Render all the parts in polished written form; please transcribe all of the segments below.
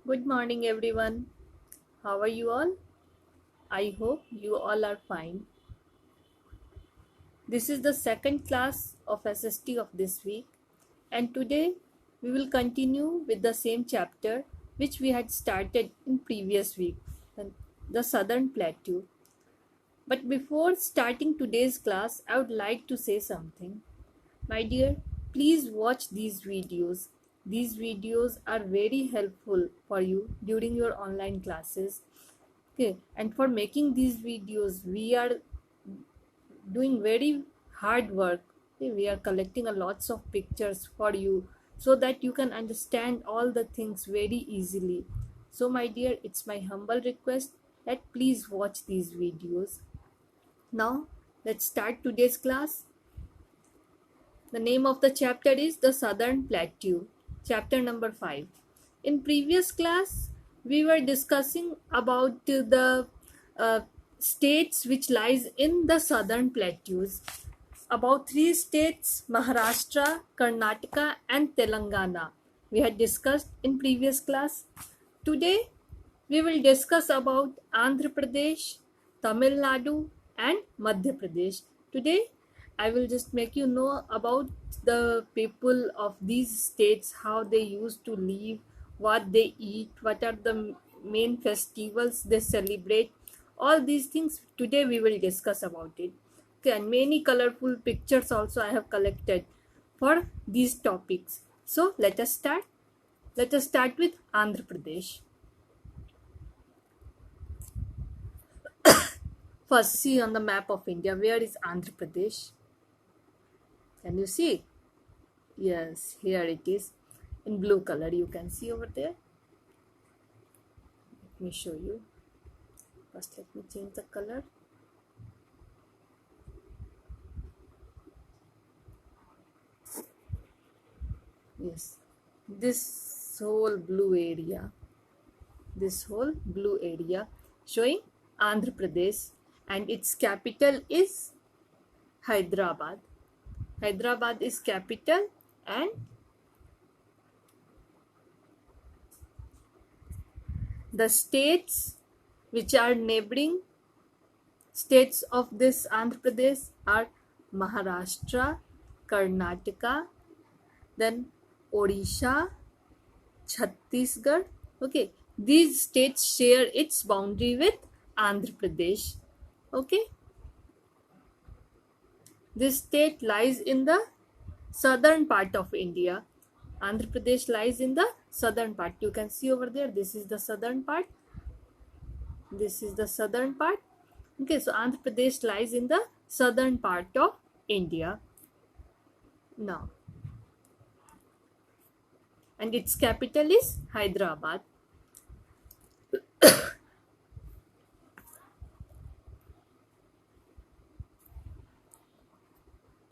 Good morning, everyone. How are you all? I hope you all are fine. This is the second class of SST of this week, and today we will continue with the same chapter which we had started in previous week, the Southern Plateau. But before starting today's class, I would like to say something. My dear, please watch these videos. These videos are very helpful for you during your online classes. Okay, and for making these videos, we are doing very hard work. Okay, we are collecting a lots of pictures for you so that you can understand all the things very easily. So, my dear, it's my humble request that please watch these videos. Now, let's start today's class. The name of the chapter is The Southern Plateau, chapter number 5. In previous class, we were discussing about the uh, states which lies in the southern plateaus. About three states, Maharashtra, Karnataka and Telangana. We had discussed in previous class. Today, we will discuss about Andhra Pradesh, Tamil Nadu and Madhya Pradesh. Today, I will just make you know about the people of these states, how they used to live, what they eat, what are the main festivals they celebrate. All these things today we will discuss about it. Okay, and many colorful pictures also I have collected for these topics. So let us start. Let us start with Andhra Pradesh. First, see on the map of India, where is Andhra Pradesh? Can you see? Yes, here it is in blue color. You can see over there. Let me show you. First, let me change the color. Yes, this whole blue area, showing Andhra Pradesh, and its capital is Hyderabad. Hyderabad is capital, and the states which are neighboring states of this Andhra Pradesh are Maharashtra, Karnataka, then Odisha, Chhattisgarh. Okay, these states share its boundary with Andhra Pradesh. Okay, this state lies in the southern part of India. Andhra Pradesh lies in the southern part. You can see over there, this is the southern part. This is the southern part. Okay, so Andhra Pradesh lies in the southern part of India. Now, and its capital is Hyderabad.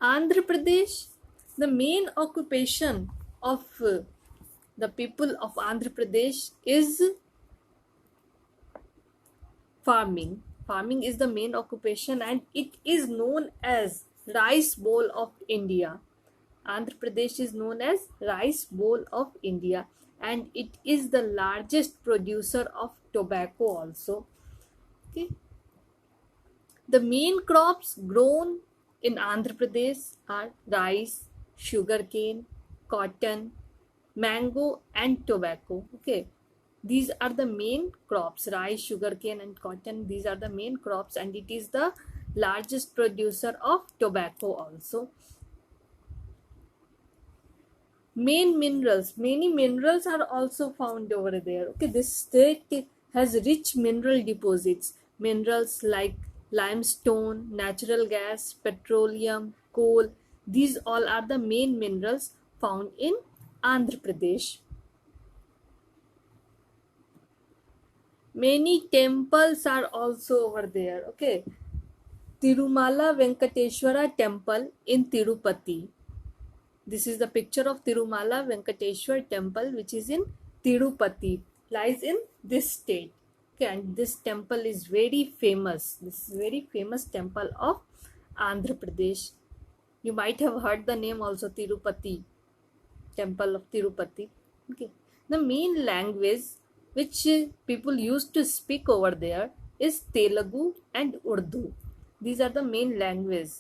Andhra Pradesh, the main occupation of the people of Andhra Pradesh is farming. Farming is the main occupation, and it is known as rice bowl of India. Andhra Pradesh is known as rice bowl of India, and it is the largest producer of tobacco also. Okay. The main crops grown in Andhra Pradesh are rice, sugarcane, cotton, mango, and tobacco. Okay, these are the main crops: rice, sugarcane, and cotton. These are the main crops, and it is the largest producer of tobacco also. Main minerals, many minerals are also found over there. Okay, this state has rich mineral deposits. Minerals like limestone, natural gas, petroleum, coal, these all are the main minerals found in Andhra Pradesh. Many temples are also over there. Okay, Tirumala Venkateshwara temple in Tirupati. This is the picture of Tirumala Venkateshwar temple, which is in Tirupati, lies in this state. Okay, and this temple is very famous. This is very famous temple of Andhra Pradesh. You might have heard the name also, Tirupati, temple of Tirupati. Okay, the main language which people used to speak over there is Telugu and Urdu. These are the main language.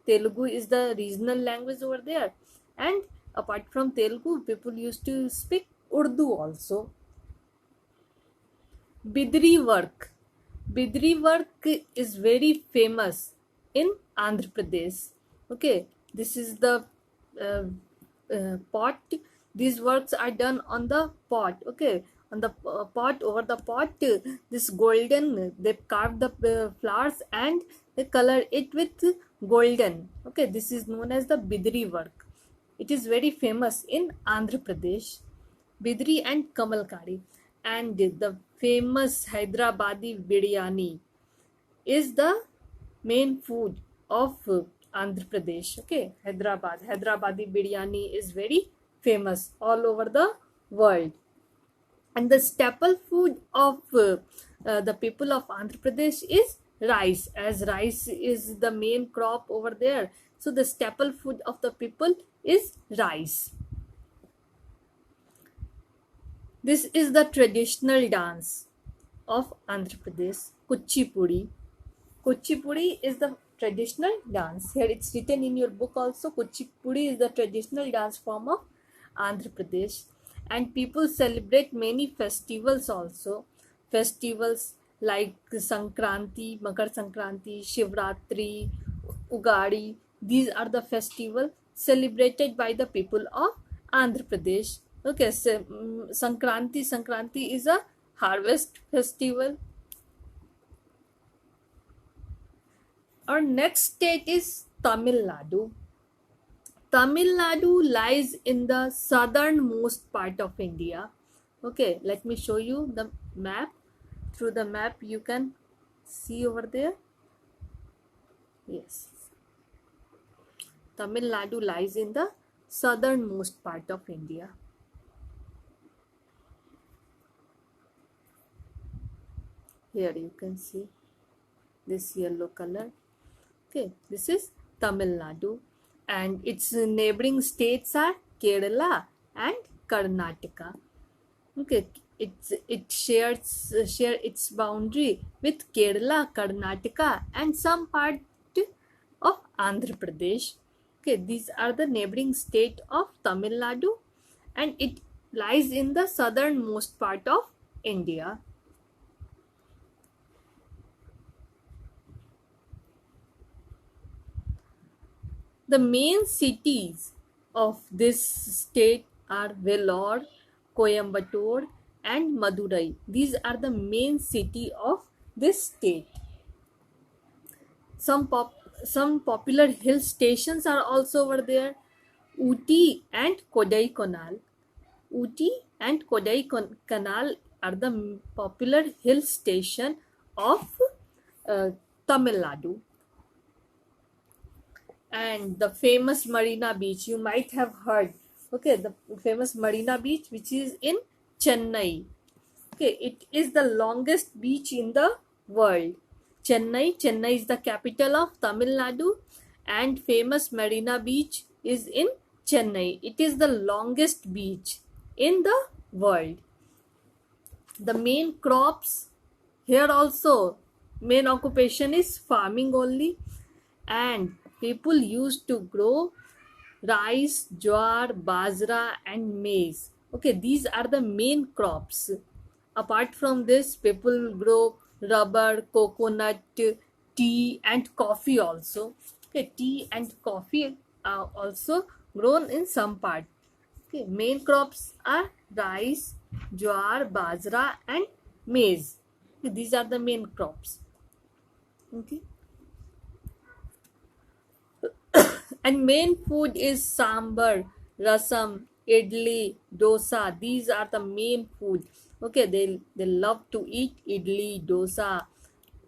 Telugu is the regional language over there, and apart from Telugu, people used to speak Urdu also. Bidri work. Bidri work is very famous in Andhra Pradesh. Okay, this is the uh, pot. These works are done on the pot. Okay, on the pot, over the pot. This golden, they carve the flowers and they color it with golden. Okay, this is known as the Bidri work. It is very famous in Andhra Pradesh. Bidri and Kamalkari, and the famous Hyderabadi biryani is the main food of Andhra Pradesh. Okay, Hyderabadi biryani is very famous all over the world, and the staple food of the people of Andhra Pradesh is rice, as rice is the main crop over there. So the staple food of the people is rice. This is the traditional dance of Andhra Pradesh, Kuchipudi. Kuchipudi is the traditional dance. Here it's written in your book also. Kuchipudi is the traditional dance form of Andhra Pradesh, and people celebrate many festivals also. Festivals like Sankranti, Makar Sankranti, Shivratri, Ugadi. These are the festivals celebrated by the people of Andhra Pradesh. Okay, so Sankranti is a harvest festival. Our next state is Tamil Nadu. Tamil Nadu lies in the southernmost part of India. Okay, let me show you the map. Through the map you can see over there. Yes. Tamil Nadu lies in the southernmost part of India. Here you can see this yellow color. Okay, this is Tamil Nadu, and its neighboring states are Kerala and Karnataka. Okay, it shares its boundary with Kerala, Karnataka, and some part of Andhra Pradesh. Okay, these are the neighboring state of Tamil Nadu, and it lies in the southernmost part of India. The main cities of this state are Vellore, Coimbatore, and Madurai. These are the main city of this state. Some popular hill stations are also over there. Ooty and Kodaikanal. Ooty and Kodaikanal are the popular hill station of Tamil Nadu. And the famous Marina Beach, you might have heard. Okay, the famous Marina Beach, which is in Chennai. Okay, it is the longest beach in the world. Chennai is the capital of Tamil Nadu, and famous Marina Beach is in Chennai. It is the longest beach in the world. The main crops here also, main occupation is farming only, and people used to grow rice, jowar, bajra, and maize. Okay, these are the main crops. Apart from this, people grow rubber, coconut, tea, and coffee also. Okay, tea and coffee are also grown in some part. Okay, main crops are rice, jowar, bajra, and maize. Okay, these are the main crops. Okay. And main food is sambar, rasam, idli, dosa. These are the main food. Okay, they love to eat idli, dosa.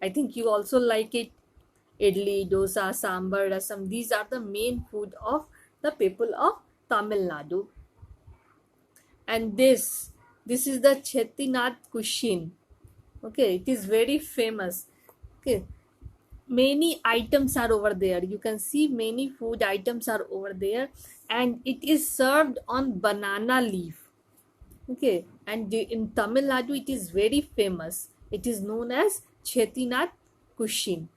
I think you also like it. Idli, dosa, sambar, rasam. These are the main food of the people of Tamil Nadu. And this is the Chettinad cuisine. Okay, it is very famous. Okay, many items are over there. You can see many food items are over there, and it is served on banana leaf. Okay, and in Tamil Nadu it is very famous. It is known as Chetinath Kushin.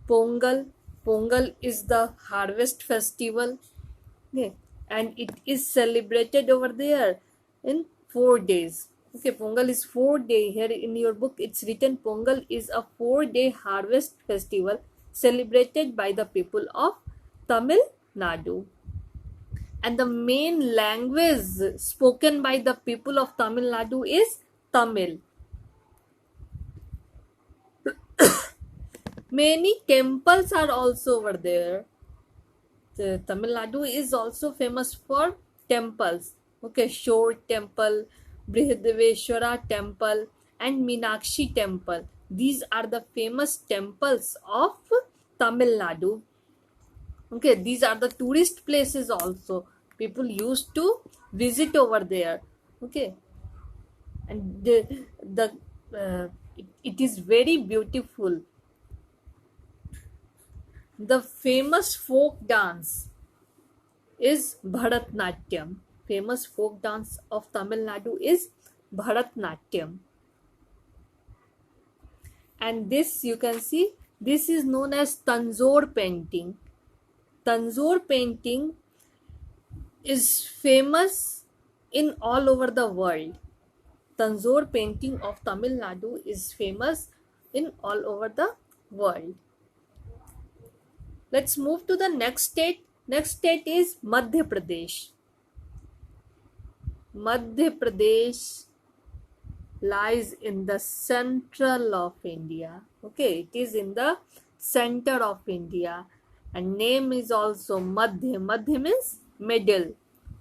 Pongal is the harvest festival. Okay, and it is celebrated over there in 4 days. Okay, Pongal is 4 day. Here in your book it's written Pongal is a 4-day harvest festival celebrated by the people of Tamil Nadu. And the main language spoken by the people of Tamil Nadu is Tamil. Many temples are also over there. The Tamil Nadu is also famous for temples. Okay, Shore Temple, Brihadeveshwara Temple, and Meenakshi Temple. These are the famous temples of Tamil Nadu. Okay, these are the tourist places also. People used to visit over there. Okay, and it is very beautiful. The famous folk dance is Bharatnatyam. Famous folk dance of Tamil Nadu is Bharatnatyam. And this you can see, this is known as Tanjore painting. Tanjore painting is famous in all over the world. Tanjore painting of Tamil Nadu is famous in all over the world. Let's move to the next state. Next state is Madhya Pradesh. Madhya Pradesh lies in the central of India. Okay, it is in the center of India, and name is also Madhya. Madhya means middle.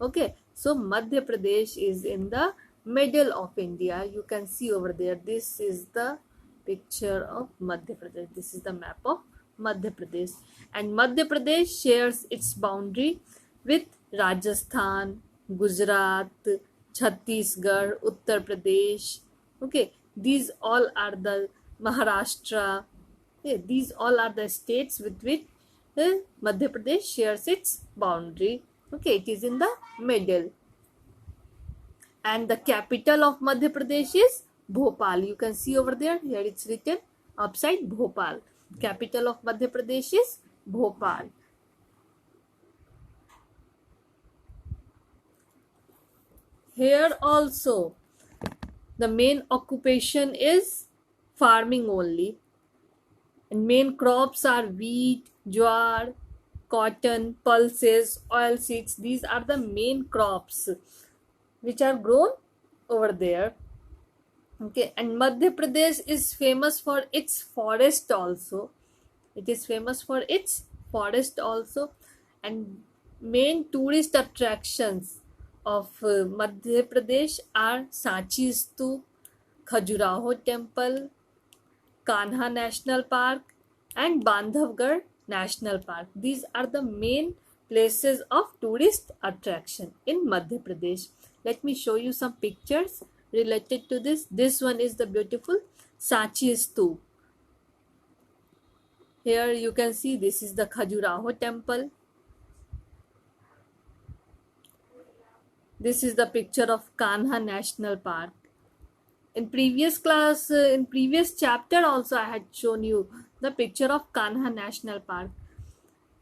Okay, so Madhya Pradesh is in the middle of India. You can see over there. This is the picture of Madhya Pradesh. This is the map of Madhya Pradesh, and Madhya Pradesh shares its boundary with Rajasthan, Gujarat, Chhattisgarh, Uttar Pradesh. Okay, these all are the Maharashtra. Okay, these all are the states with which Madhya Pradesh shares its boundary. Okay, it is in the middle, and the capital of Madhya Pradesh is Bhopal. You can see over there. Here it's written upside Bhopal. Capital of Madhya Pradesh is Bhopal. Here also the main occupation is farming only, and main crops are wheat, jowar, cotton, pulses, oilseeds. These are the main crops which are grown over there. Okay, and Madhya Pradesh is famous for its forest also. It is famous for its forest also, and main tourist attractions of Madhya Pradesh are Sanchi Stup, Khajuraho Temple, Kanha National Park, and Bandhavgarh National Park. These are the main places of tourist attraction in Madhya Pradesh. Let me show you some pictures related to this. This one is the beautiful Sanchi Stup. Here you can see this is the Khajuraho temple. This is the picture of Kanha National Park. In previous class, in previous chapter also I had shown you the picture of Kanha National Park.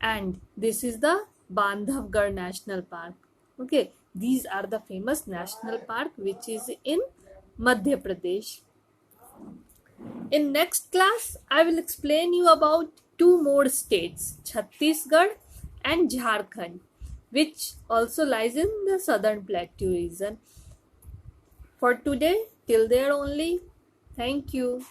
And this is the Bandhavgarh National Park. Okay, these are the famous national park which is in Madhya Pradesh. In next class, I will explain you about two more states, Chhattisgarh and Jharkhand, which also lies in the southern plateau region. For today, till there only. Thank you.